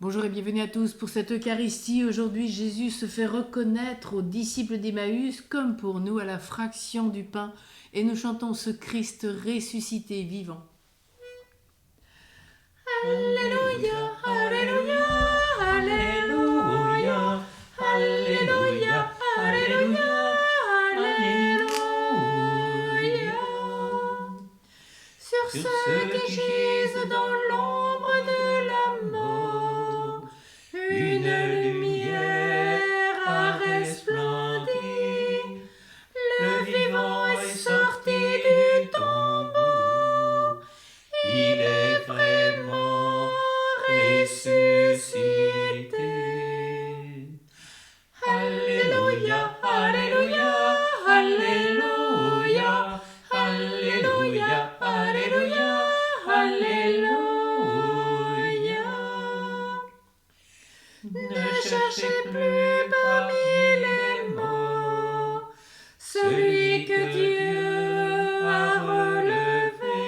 Bonjour et bienvenue à tous pour cette Eucharistie. Aujourd'hui, Jésus se fait reconnaître aux disciples d'Emmaüs comme pour nous à la fraction du pain et nous chantons ce Christ ressuscité vivant. Alléluia, Alléluia, Alléluia, Alléluia, Alléluia, Alléluia. Sur Sur ceux qui gisent dans l'ombre de la mort, une lumière a resplendi. Le vivant est sorti du tombeau. Il est vraiment ressuscité. Alléluia, Alléluia, Alléluia, Alléluia, Alléluia, Alléluia. Ne cherchez plus parmi les morts celui que Dieu a relevé,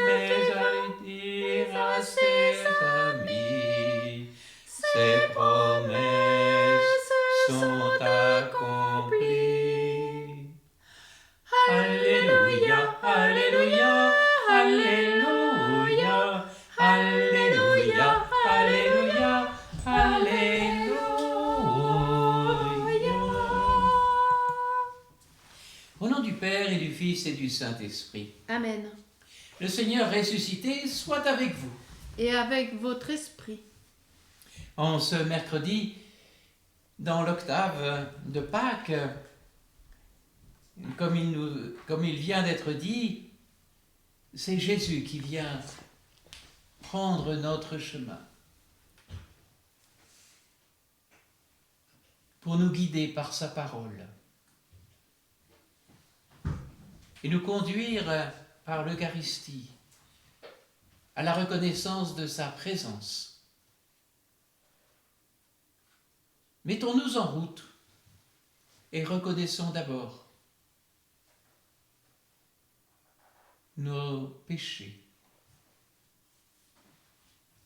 mais allez dire à ses amis, ses promesses sont accomplies. Alléluia, Alléluia, Alléluia, Alléluia, Alléluia, Alléluia. Au nom du Père et du Fils et du Saint-Esprit, Amen. le Seigneur ressuscité soit avec vous. Et avec votre esprit. En ce mercredi, dans l'octave de Pâques, comme il vient d'être dit, c'est Jésus qui vient prendre notre chemin pour nous guider par sa parole et nous conduire par l'Eucharistie à la reconnaissance de sa présence. Mettons-nous en route et reconnaissons d'abord nos péchés.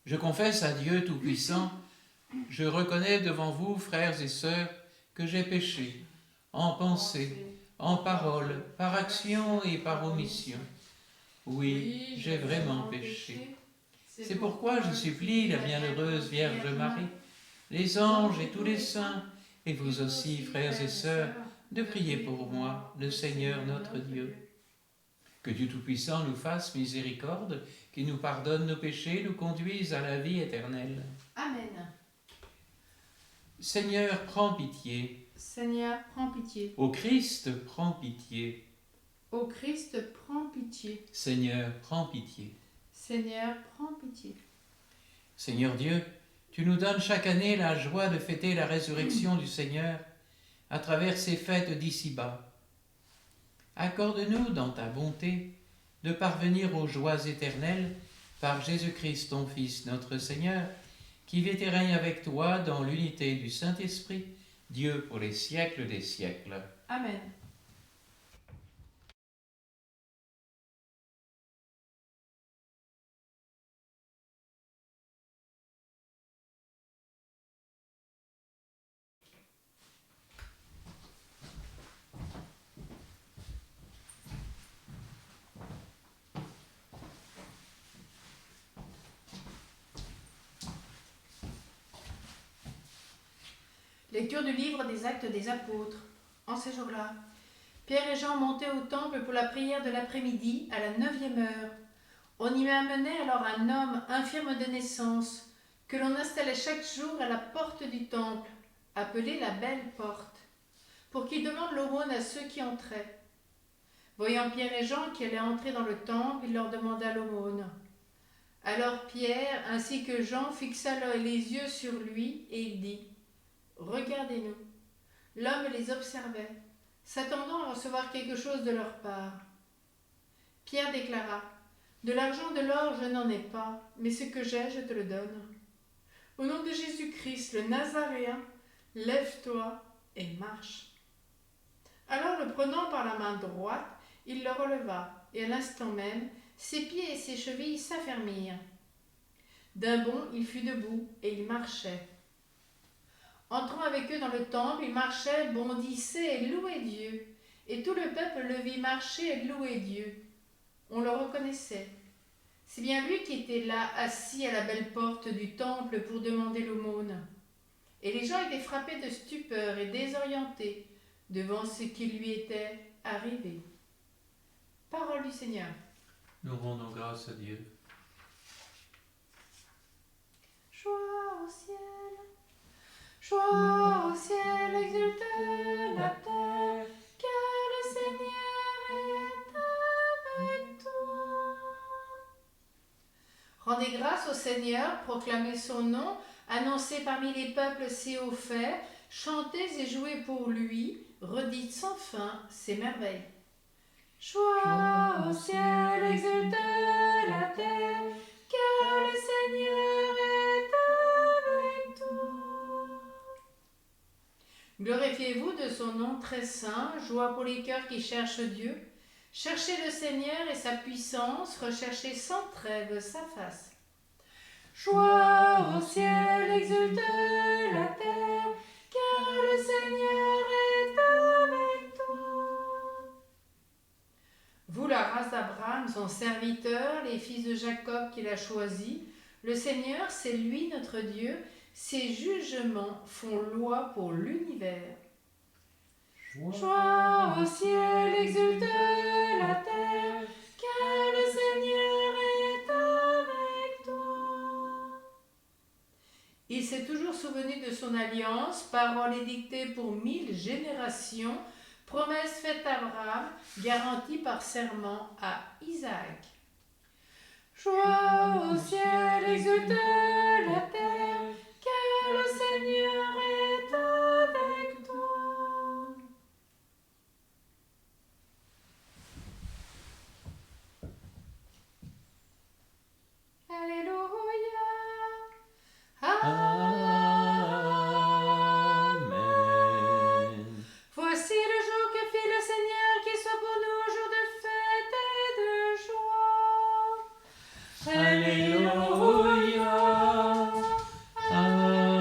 Je confesse à Dieu Tout-Puissant, je reconnais devant vous, frères et sœurs, que j'ai péché, en pensée, en parole, par action et par omission. Oui, j'ai vraiment péché. C'est pourquoi je supplie la bienheureuse Vierge Marie, les anges et tous les saints, et vous aussi, frères et sœurs, de prier pour moi, le Seigneur notre Dieu. Que Dieu Tout-Puissant nous fasse miséricorde, qu'il nous pardonne nos péchés, nous conduise à la vie éternelle. Amen. Seigneur, prends pitié. Seigneur, prends pitié. Ô Christ, prends pitié. Ô Christ, prends pitié. Seigneur, prends pitié. Seigneur, prends pitié. Seigneur Dieu, tu nous donnes chaque année la joie de fêter la résurrection du Seigneur à travers ces fêtes d'ici-bas. Accorde-nous, dans ta bonté, de parvenir aux joies éternelles par Jésus-Christ, ton Fils, notre Seigneur, qui vit et règne avec toi dans l'unité du Saint-Esprit, Dieu pour les siècles des siècles. Amen. Lecture du livre des Actes des Apôtres. En ces jours-là, Pierre et Jean montaient au temple pour la prière de l'après-midi à la 9e heure. On y amenait alors un homme infirme de naissance, que l'on installait chaque jour à la porte du temple, appelée la Belle Porte, pour qu'il demande l'aumône à ceux qui entraient. Voyant Pierre et Jean qui allaient entrer dans le temple, il leur demanda l'aumône. Alors Pierre, ainsi que Jean, fixa les yeux sur lui et il dit : Regardez-nous. L'homme les observait, s'attendant à recevoir quelque chose de leur part. Pierre déclara : De l'argent, de l'or, je n'en ai pas, mais ce que j'ai, je te le donne. Au nom de Jésus-Christ, le Nazaréen, lève-toi et marche. Alors, le prenant par la main droite, il le releva, et à l'instant même, ses pieds et ses chevilles s'affermirent. D'un bond, il fut debout, et il marchait. Entrant avec eux dans le temple, il marchait, bondissait et louait Dieu. Et tout le peuple le vit marcher et louer Dieu. On le reconnaissait. C'est bien lui qui était là, assis à la belle porte du temple pour demander l'aumône. Et les gens étaient frappés de stupeur et désorientés devant ce qui lui était arrivé. Parole du Seigneur. Nous rendons grâce à Dieu. Joie au ciel, exulte la terre, car le Seigneur est avec toi. Rendez grâce au Seigneur, proclamez son nom, annoncez parmi les peuples ses hauts faits, chantez et jouez pour lui, redites sans fin ses merveilles. Joie au ciel, exulte la terre, car le Seigneur est avec toi. Glorifiez-vous de son nom très saint, joie pour les cœurs qui cherchent Dieu. Cherchez le Seigneur et sa puissance, recherchez sans trêve sa face. Joie au ciel, exulte la terre, car le Seigneur est avec toi. Vous, la race d'Abraham, son serviteur, les fils de Jacob qu'il a choisis, le Seigneur, c'est lui notre Dieu, ses jugements font loi pour l'univers. Joie au ciel, exulte la terre, car le Seigneur est avec toi. Il s'est toujours souvenu de son alliance, parole édictée pour 1000 générations, promesse faite à Abraham, garantie par serment à Isaac. Joie au ciel, exulte la terre, car le Seigneur est avec toi. Alléluia. Amen. Voici le jour que fit le Seigneur, qu'il soit pour nous jour de fête et de joie. Alléluia. Amen.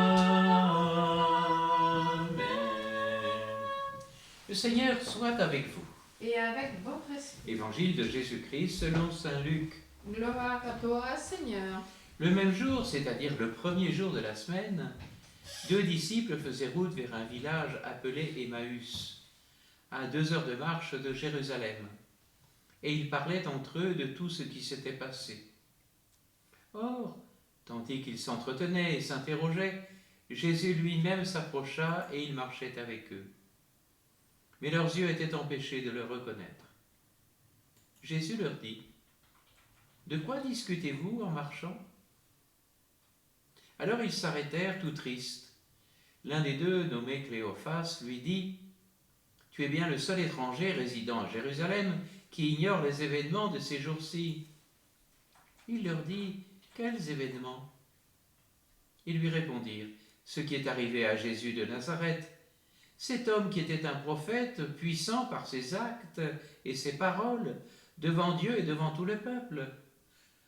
Le Seigneur soit avec vous. Et avec votre esprit. Évangile de Jésus-Christ selon saint Luc. Gloire à toi, Seigneur. Le même jour, c'est-à-dire le premier jour de la semaine, 2 disciples faisaient route vers un village appelé Emmaüs, à 2 heures de marche de Jérusalem, et ils parlaient entre eux de tout ce qui s'était passé. Or, tandis qu'ils s'entretenaient et s'interrogeaient, Jésus lui-même s'approcha et il marchait avec eux. Mais leurs yeux étaient empêchés de le reconnaître. Jésus leur dit : « De quoi discutez-vous en marchant ? » Alors ils s'arrêtèrent tout tristes. L'un des deux, nommé Cléophas, lui dit : « Tu es bien le seul étranger résidant à Jérusalem qui ignore les événements de ces jours-ci. » Il leur dit : « Quels événements ? » Ils lui répondirent : « Ce qui est arrivé à Jésus de Nazareth, cet homme qui était un prophète, puissant par ses actes et ses paroles, devant Dieu et devant tout le peuple.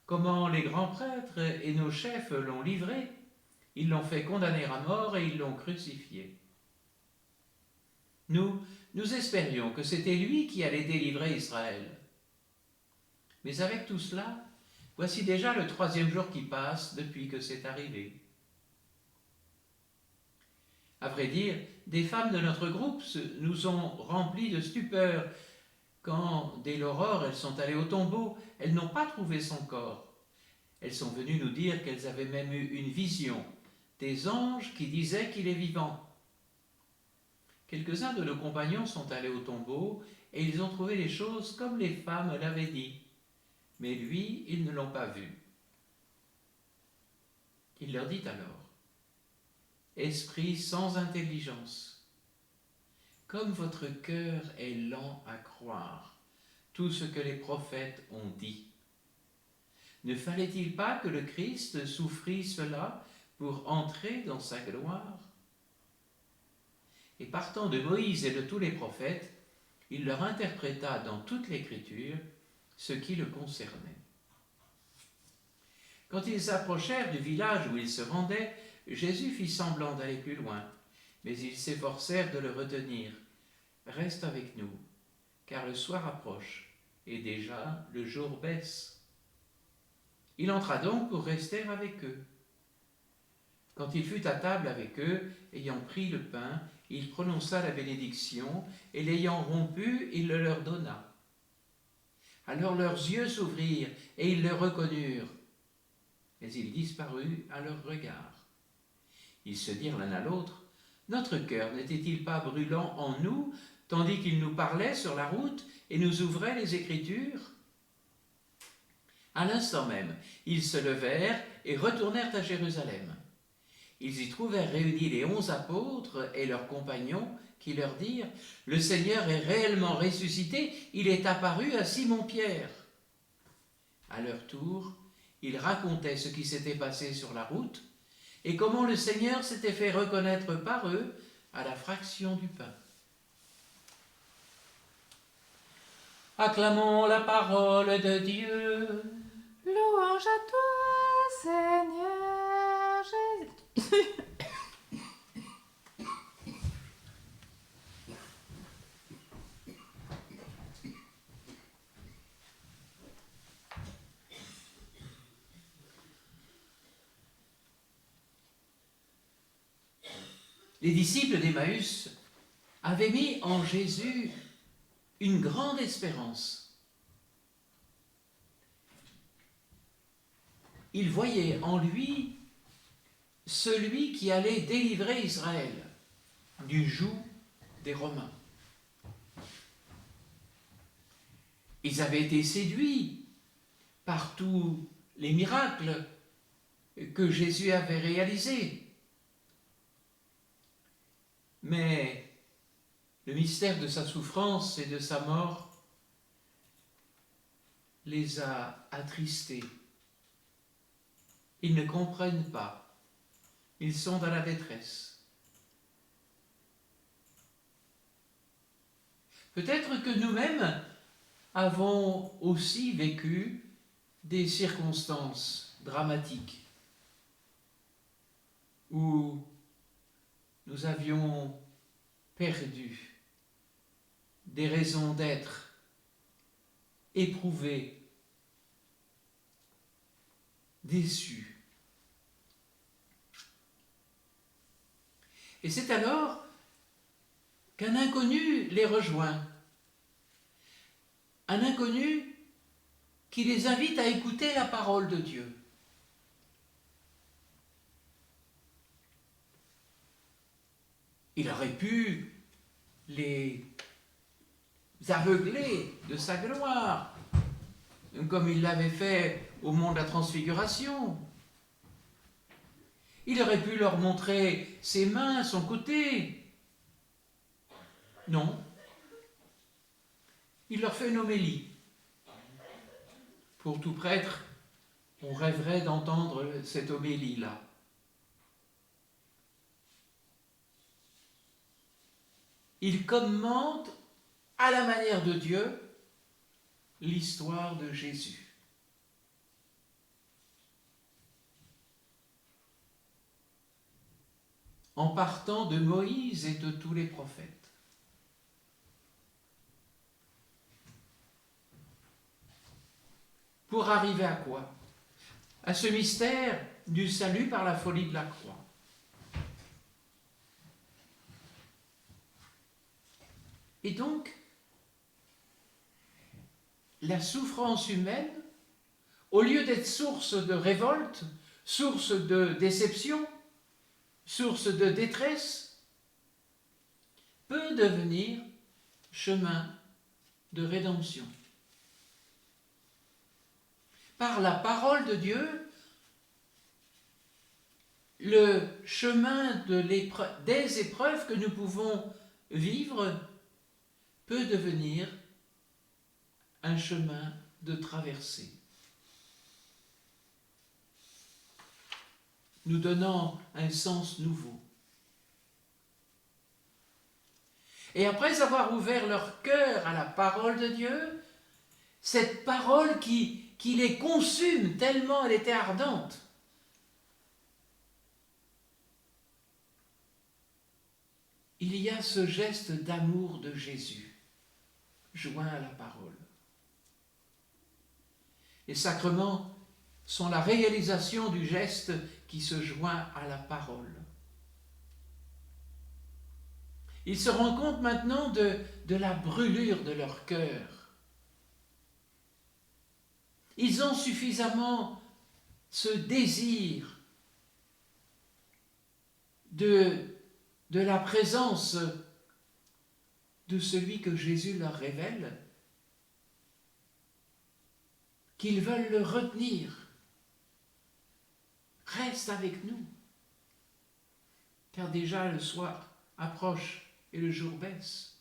Comment les grands prêtres et nos chefs l'ont livré, ils l'ont fait condamner à mort et ils l'ont crucifié. Nous espérions que c'était lui qui allait délivrer Israël. Mais avec tout cela, voici déjà le 3e jour qui passe depuis que c'est arrivé. À vrai dire, des femmes de notre groupe nous ont remplis de stupeur quand, dès l'aurore, elles sont allées au tombeau. Elles n'ont pas trouvé son corps. Elles sont venues nous dire qu'elles avaient même eu une vision, des anges qui disaient qu'il est vivant. Quelques-uns de nos compagnons sont allés au tombeau et ils ont trouvé les choses comme les femmes l'avaient dit. Mais lui, ils ne l'ont pas vu. Il leur dit alors : « Esprit sans intelligence, comme votre cœur est lent à croire tout ce que les prophètes ont dit. Ne fallait-il pas que le Christ souffrit cela pour entrer dans sa gloire ? » Et partant de Moïse et de tous les prophètes, il leur interpréta dans toute l'Écriture ce qui le concernait. Quand ils s'approchèrent du village où ils se rendaient, Jésus fit semblant d'aller plus loin, mais ils s'efforcèrent de le retenir. « Reste avec nous, car le soir approche, et déjà le jour baisse. » Il entra donc pour rester avec eux. Quand il fut à table avec eux, ayant pris le pain, il prononça la bénédiction, et l'ayant rompu, il le leur donna. Alors leurs yeux s'ouvrirent, et ils le reconnurent, mais il disparut à leur regard. Ils se dirent l'un à l'autre, « Notre cœur n'était-il pas brûlant en nous, tandis qu'il nous parlait sur la route et nous ouvrait les Écritures ?» À l'instant même, ils se levèrent et retournèrent à Jérusalem. Ils y trouvèrent réunis les 11 apôtres et leurs compagnons qui leur dirent « Le Seigneur est réellement ressuscité, il est apparu à Simon-Pierre. » À leur tour, ils racontaient ce qui s'était passé sur la route et comment le Seigneur s'était fait reconnaître par eux à la fraction du pain. Acclamons la parole de Dieu. Louange à toi, Seigneur Jésus. Les disciples d'Emmaüs avaient mis en Jésus une grande espérance. Ils voyaient en lui celui qui allait délivrer Israël du joug des Romains. Ils avaient été séduits par tous les miracles que Jésus avait réalisés. Mais le mystère de sa souffrance et de sa mort les a attristés. Ils ne comprennent pas. Ils sont dans la détresse. Peut-être que nous-mêmes avons aussi vécu des circonstances dramatiques où nous avions perdu des raisons d'être, éprouvés, déçus. Et c'est alors qu'un inconnu les rejoint, un inconnu qui les invite à écouter la parole de Dieu. Il aurait pu les aveugler de sa gloire, comme il l'avait fait au mont de la Transfiguration. Il aurait pu leur montrer ses mains, son côté. Non. Il leur fait une homélie. Pour tout prêtre, on rêverait d'entendre cette homélie-là. Il commente à la manière de Dieu l'histoire de Jésus. En partant de Moïse et de tous les prophètes. Pour arriver à quoi? À ce mystère du salut par la folie de la croix. Et donc, la souffrance humaine, au lieu d'être source de révolte, source de déception, source de détresse, peut devenir chemin de rédemption. Par la parole de Dieu, le chemin des épreuves que nous pouvons vivre peut devenir un chemin de traversée, nous donnant un sens nouveau. Et après avoir ouvert leur cœur à la parole de Dieu, cette parole qui qui les consume tellement elle était ardente. Il y a ce geste d'amour de Jésus, joint à la parole. Les sacrements sont la réalisation du geste qui se joint à la parole. Ils se rendent compte maintenant de la brûlure de leur cœur. Ils ont suffisamment ce désir de la présence de celui que Jésus leur révèle, qu'ils veulent le retenir. Reste avec nous, car déjà le soir approche et le jour baisse.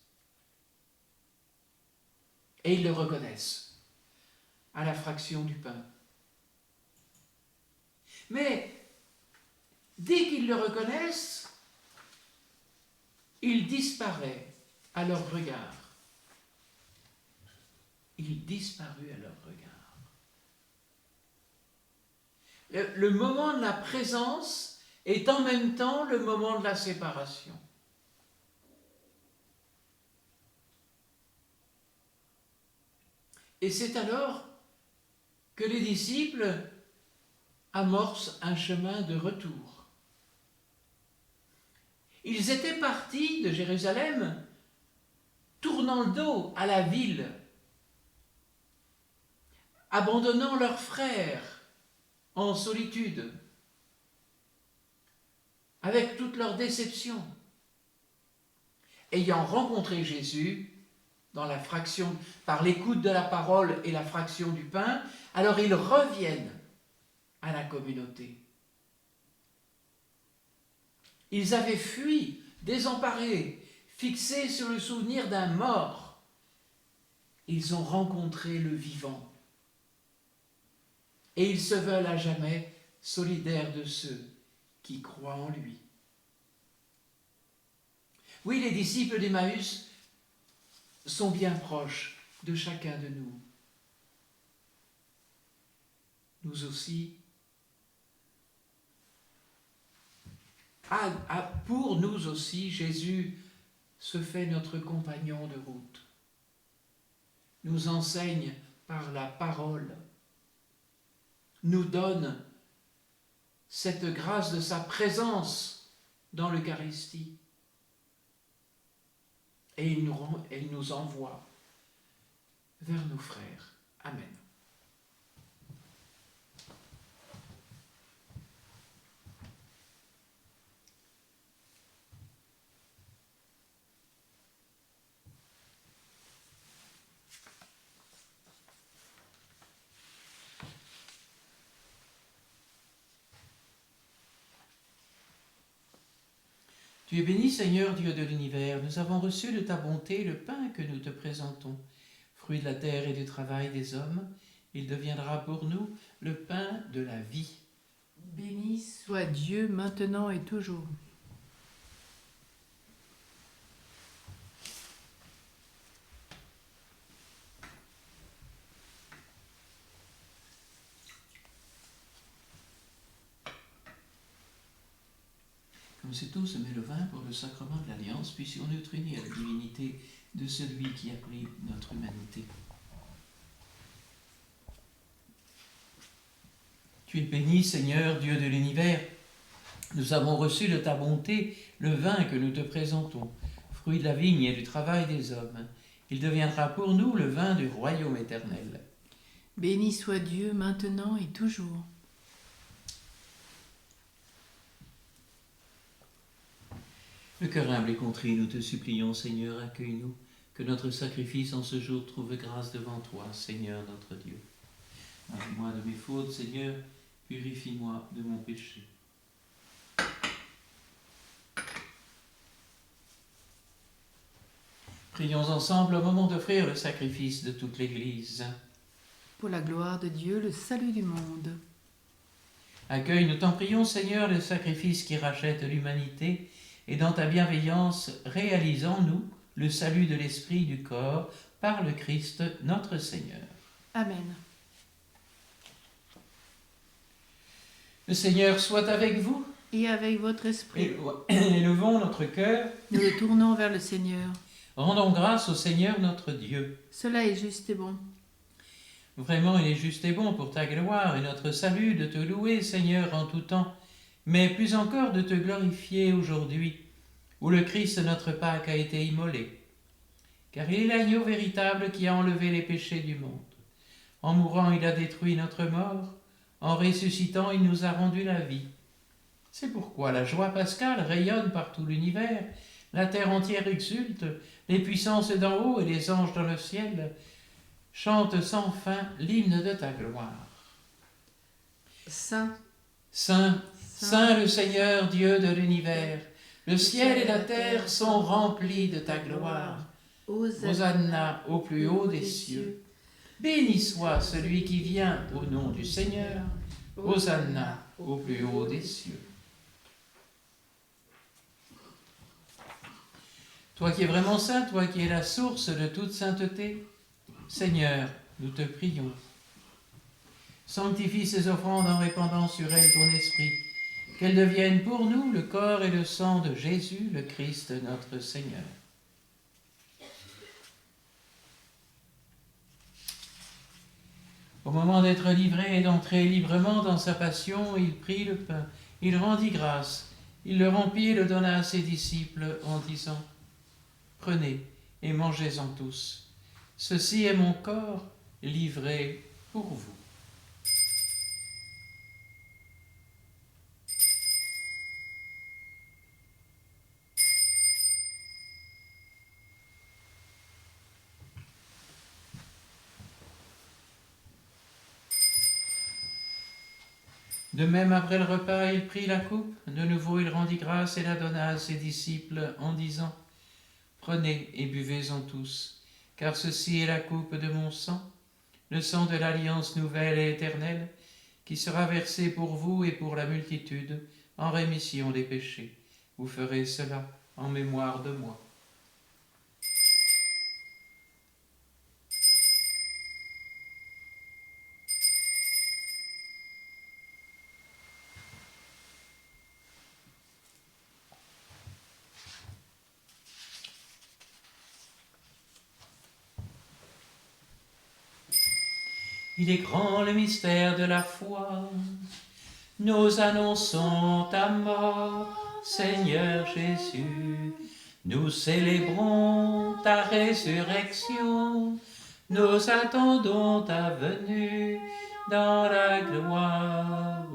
Et ils le reconnaissent à la fraction du pain. Mais dès qu'ils le reconnaissent, il disparaît à leur regard. Il disparut à leur regard. Le moment de la présence est en même temps le moment de la séparation. Et c'est alors que les disciples amorcent un chemin de retour. Ils étaient partis de Jérusalem, tournant le dos à la ville, abandonnant leurs frères en solitude, avec toute leur déception. Ayant rencontré Jésus, dans la fraction, par l'écoute de la parole et la fraction du pain, alors ils reviennent à la communauté. Ils avaient fui, désemparés, fixés sur le souvenir d'un mort. Ils ont rencontré le vivant. Et ils se veulent à jamais solidaires de ceux qui croient en lui. Oui, les disciples d'Emmaüs sont bien proches de chacun de nous. Nous aussi, pour nous aussi, Jésus se fait notre compagnon de route, nous enseigne par la parole, nous donne cette grâce de sa présence dans l'Eucharistie. Et il nous envoie vers nos frères. Amen. Tu es béni, Seigneur, Dieu de l'univers. Nous avons reçu de ta bonté le pain que nous te présentons. Fruit de la terre et du travail des hommes, il deviendra pour nous le pain de la vie. Béni soit Dieu maintenant et toujours. Comme cette eau se met le vin pour le sacrement de l'Alliance, puissions-nous être unis à la divinité de celui qui a pris notre humanité. Tu es béni, Seigneur, Dieu de l'univers. Nous avons reçu de ta bonté le vin que nous te présentons, fruit de la vigne et du travail des hommes. Il deviendra pour nous le vin du royaume éternel. Béni soit Dieu maintenant et toujours. Le cœur humble et contrit, nous te supplions, Seigneur, accueille-nous, que notre sacrifice en ce jour trouve grâce devant toi, Seigneur notre Dieu. Lave-moi de mes fautes, Seigneur, purifie-moi de mon péché. Prions ensemble au moment d'offrir le sacrifice de toute l'Église. Pour la gloire de Dieu, le salut du monde. Accueille, nous t'en prions, Seigneur, le sacrifice qui rachète l'humanité, et dans ta bienveillance, réalise en nous le salut de l'esprit du corps par le Christ notre Seigneur. Amen. Le Seigneur soit avec vous. Et avec votre esprit. Élevons notre cœur. Nous le tournons vers le Seigneur. Rendons grâce au Seigneur notre Dieu. Cela est juste et bon. Vraiment, il est juste et bon pour ta gloire et notre salut de te louer, Seigneur, en tout temps, mais plus encore de te glorifier aujourd'hui, où le Christ, notre Pâque, a été immolé. Car il est l'agneau véritable qui a enlevé les péchés du monde. En mourant, il a détruit notre mort. En ressuscitant, il nous a rendu la vie. C'est pourquoi la joie pascale rayonne par tout l'univers, la terre entière exulte, les puissances d'en haut et les anges dans le ciel chantent sans fin l'hymne de ta gloire. Saint, Saint, Saint le Seigneur Dieu de l'univers, le ciel et la terre sont remplis de ta gloire. Hosanna au plus haut des cieux. Béni soit celui qui vient au nom du Seigneur. Hosanna au plus haut des cieux. Toi qui es vraiment saint, toi qui es la source de toute sainteté, Seigneur, nous te prions. Sanctifie ces offrandes en répandant sur elles ton esprit, qu'elles deviennent pour nous le corps et le sang de Jésus, le Christ, notre Seigneur. Au moment d'être livré et d'entrer librement dans sa passion, il prit le pain, il rendit grâce, il le rompit et le donna à ses disciples en disant « Prenez et mangez-en tous. Ceci est mon corps livré pour vous. » De même, après le repas, il prit la coupe. De nouveau, il rendit grâce et la donna à ses disciples en disant « Prenez et buvez-en tous, car ceci est la coupe de mon sang, le sang de l'alliance nouvelle et éternelle, qui sera versé pour vous et pour la multitude en rémission des péchés. Vous ferez cela en mémoire de moi. » Il est grand le mystère de la foi. Nous annonçons ta mort, Seigneur Jésus. Nous célébrons ta résurrection. Nous attendons ta venue dans la gloire.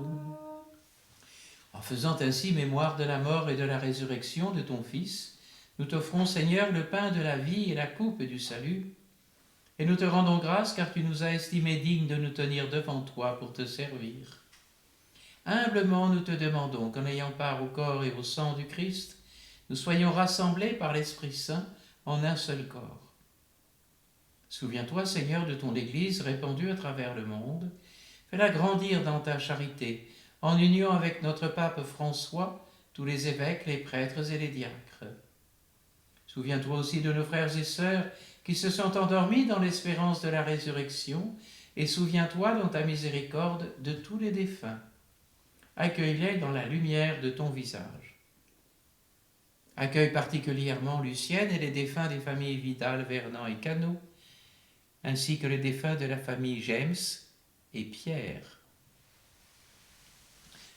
En faisant ainsi mémoire de la mort et de la résurrection de ton Fils, nous t'offrons, Seigneur, le pain de la vie et la coupe du salut. Et nous te rendons grâce car tu nous as estimés dignes de nous tenir devant toi pour te servir. Humblement nous te demandons qu'en ayant part au corps et au sang du Christ, nous soyons rassemblés par l'Esprit Saint en un seul corps. Souviens-toi, Seigneur, de ton Église répandue à travers le monde. Fais-la grandir dans ta charité, en union avec notre pape François, tous les évêques, les prêtres et les diacres. Souviens-toi aussi de nos frères et sœurs qui se sont endormis dans l'espérance de la résurrection, et souviens-toi dans ta miséricorde de tous les défunts. Accueille-les dans la lumière de ton visage. Accueille particulièrement Lucienne et les défunts des familles Vidal, Vernant et Cano, ainsi que les défunts de la famille James et Pierre.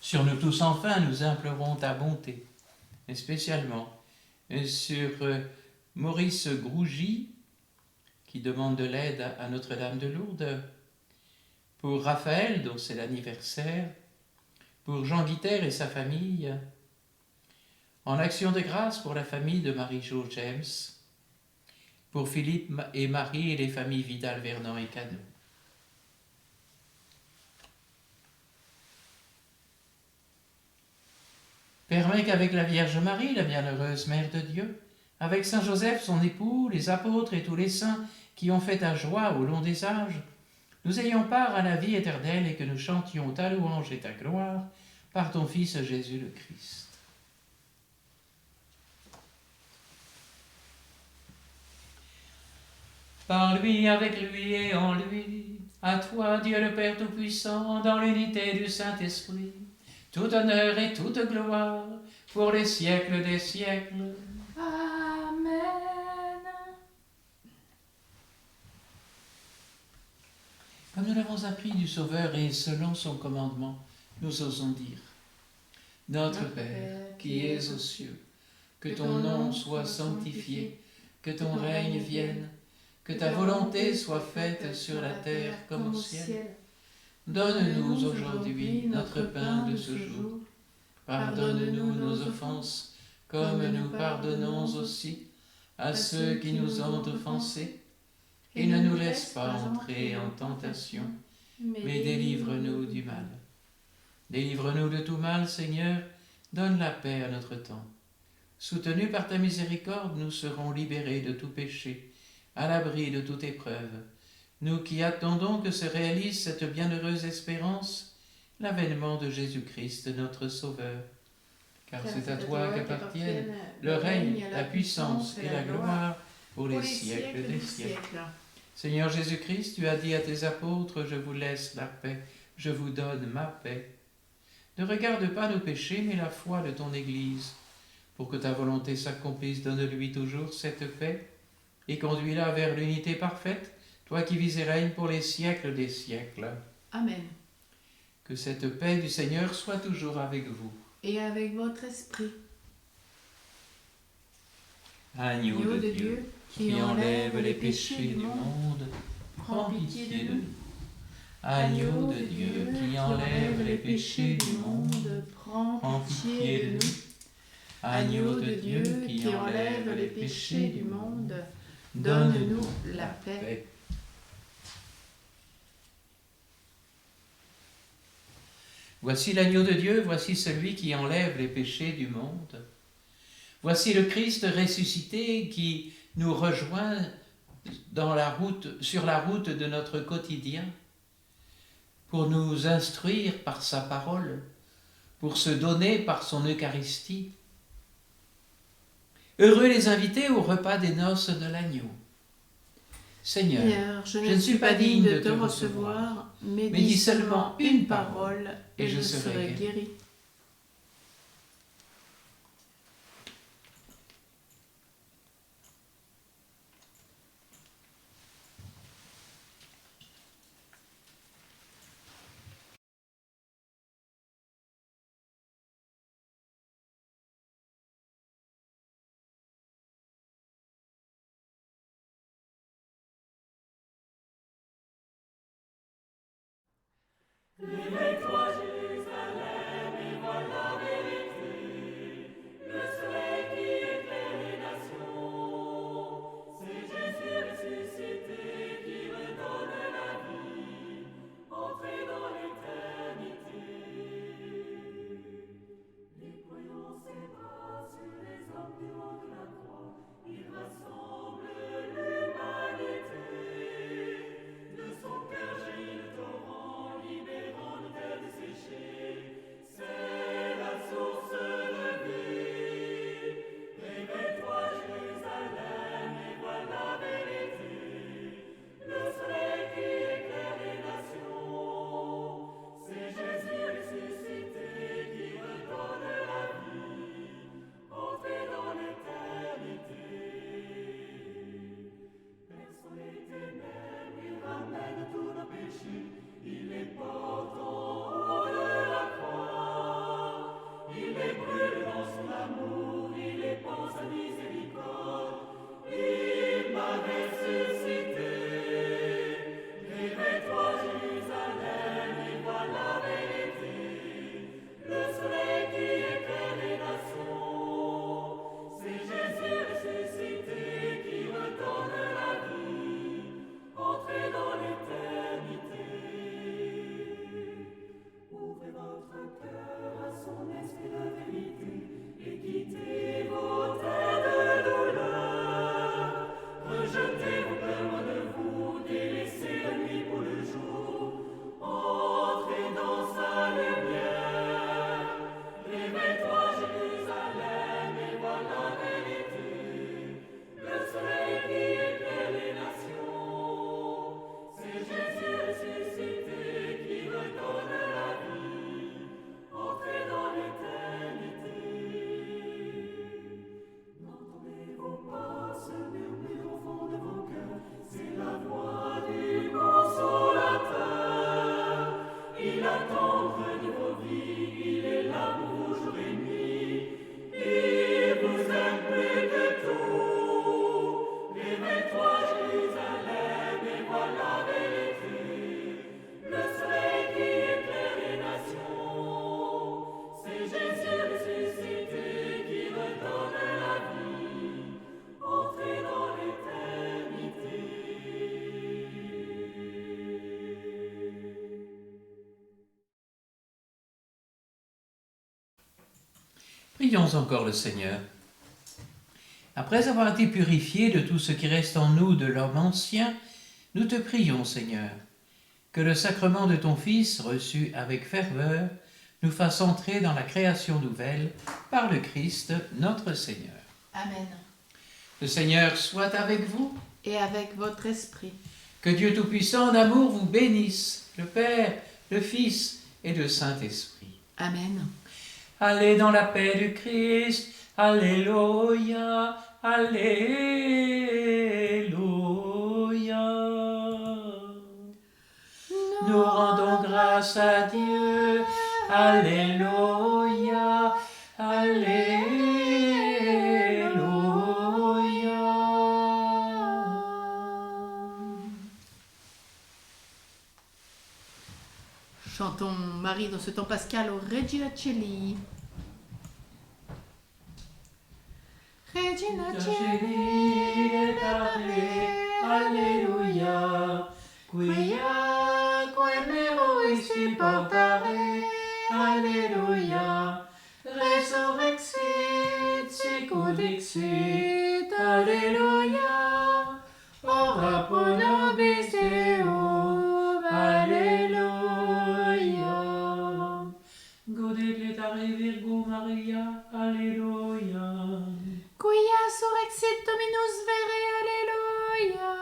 Sur nous tous enfin, nous implorons ta bonté, et spécialement sur Maurice Grougy, qui demande de l'aide à Notre-Dame de Lourdes, pour Raphaël, dont c'est l'anniversaire, pour Jean Guiter et sa famille, en action de grâce pour la famille de Marie-Jo James, pour Philippe et Marie et les familles Vidal, Vernant et Cano. Permets qu'avec la Vierge Marie, la bienheureuse Mère de Dieu, avec Saint Joseph, son époux, les apôtres et tous les saints qui ont fait ta joie au long des âges, nous ayons part à la vie éternelle et que nous chantions ta louange et ta gloire par ton Fils Jésus le Christ. Par lui, avec lui et en lui, à toi, Dieu le Père Tout-Puissant, dans l'unité du Saint-Esprit, tout honneur et toute gloire, pour les siècles des siècles. Amen. Comme nous l'avons appris du Sauveur et selon son commandement, nous osons dire: Notre Père, qui es aux cieux, que ton nom soit sanctifié, que ton règne vienne, que ta volonté soit faite sur la terre comme au ciel. Donne-nous aujourd'hui notre pain de ce jour. Pardonne-nous nos offenses, comme nous pardonnons aussi à ceux qui nous ont offensés. Et ne nous laisse pas entrer en tentation, mais délivre-nous du mal. Délivre-nous de tout mal, Seigneur, donne la paix à notre temps. Soutenus par ta miséricorde, nous serons libérés de tout péché, à l'abri de toute épreuve. Nous qui attendons que se réalise cette bienheureuse espérance, l'avènement de Jésus-Christ, notre Sauveur. Car c'est à toi qu'appartiennent le règne, la puissance et la gloire pour les siècles des siècles. Seigneur Jésus-Christ, tu as dit à tes apôtres: je vous laisse la paix, je vous donne ma paix. Ne regarde pas nos péchés, mais la foi de ton Église. Pour que ta volonté s'accomplisse, donne-lui toujours cette paix et conduis-la vers l'unité parfaite, toi qui vis et règnes pour les siècles des siècles. Amen. Que cette paix du Seigneur soit toujours avec vous. Et avec votre esprit. Agneau de Dieu, qui enlève les péchés du monde, prends pitié de nous. Agneau de Dieu, qui enlève les péchés du monde, prends pitié de nous. Agneau de Dieu, qui enlève les péchés du monde, donne-nous la paix. Voici l'agneau de Dieu, voici celui qui enlève les péchés du monde. Voici le Christ ressuscité qui nous rejoint sur la route de notre quotidien pour nous instruire par sa parole, pour se donner par son Eucharistie. Heureux les invités au repas des noces de l'agneau. Seigneur, je ne suis pas digne de te recevoir, mais dis seulement une parole et je serai guéri. Lève-toi, Jérusalem, Prions encore le Seigneur. Après avoir été purifiés de tout ce qui reste en nous de l'homme ancien, nous te prions, Seigneur, que le sacrement de ton Fils, reçu avec ferveur, nous fasse entrer dans la création nouvelle par le Christ, notre Seigneur. Amen. Le Seigneur soit avec vous. Et avec votre esprit. Que Dieu Tout-Puissant en amour vous bénisse, le Père, le Fils et le Saint-Esprit. Amen. Allez dans la paix du Christ. Alléluia, Alléluia. Nous rendons grâce à Dieu. Alléluia, Alléluia. Chantons Marie dans ce temps pascal au Regina Coeli. Regina Coeli, Alléluia. Quia quem si portare, Alléluia. Resurrexit, sicut dixit, Alléluia. Ora pro nobis Deum, Alléluia. Gaudet letare Virgo Maria, Alléluia. Quia surrexit Dominus vere, Alléluia.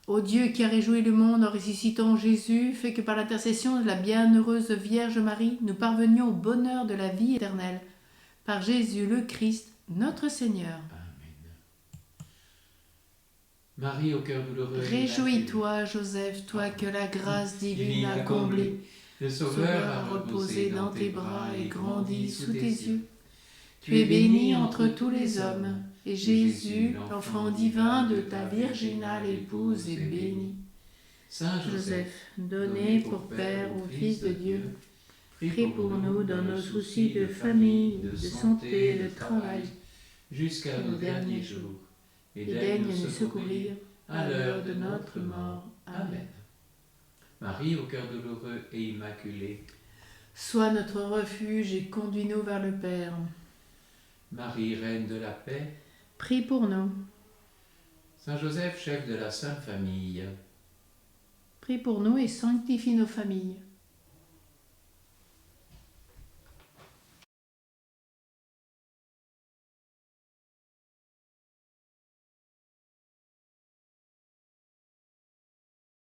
Ô Dieu qui a réjoui le monde en ressuscitant Jésus, fait que par l'intercession de la bienheureuse Vierge Marie, nous parvenions au bonheur de la vie éternelle. Par Jésus le Christ, notre Seigneur. Amen. Marie au cœur douloureux. Réjouis-toi, Joseph, toi que la grâce divine a comblé. Le Sauveur a reposé dans tes bras et grandi sous tes yeux. Tu es bénie entre tous les hommes, et Jésus, l'enfant divin de ta virginale épouse, est béni. Saint Joseph, donné pour Père au Fils de Dieu, prie pour nous dans nos soucis de famille, de santé et de travail, jusqu'à nos derniers jours, et daigne nous secourir à l'heure de notre mort. Amen. Marie au cœur douloureux et immaculé, Sois notre refuge et conduis-nous vers le Père. Marie, reine de la paix, Prie pour nous. Saint Joseph, chef de la Sainte Famille, Prie pour nous et sanctifie nos familles.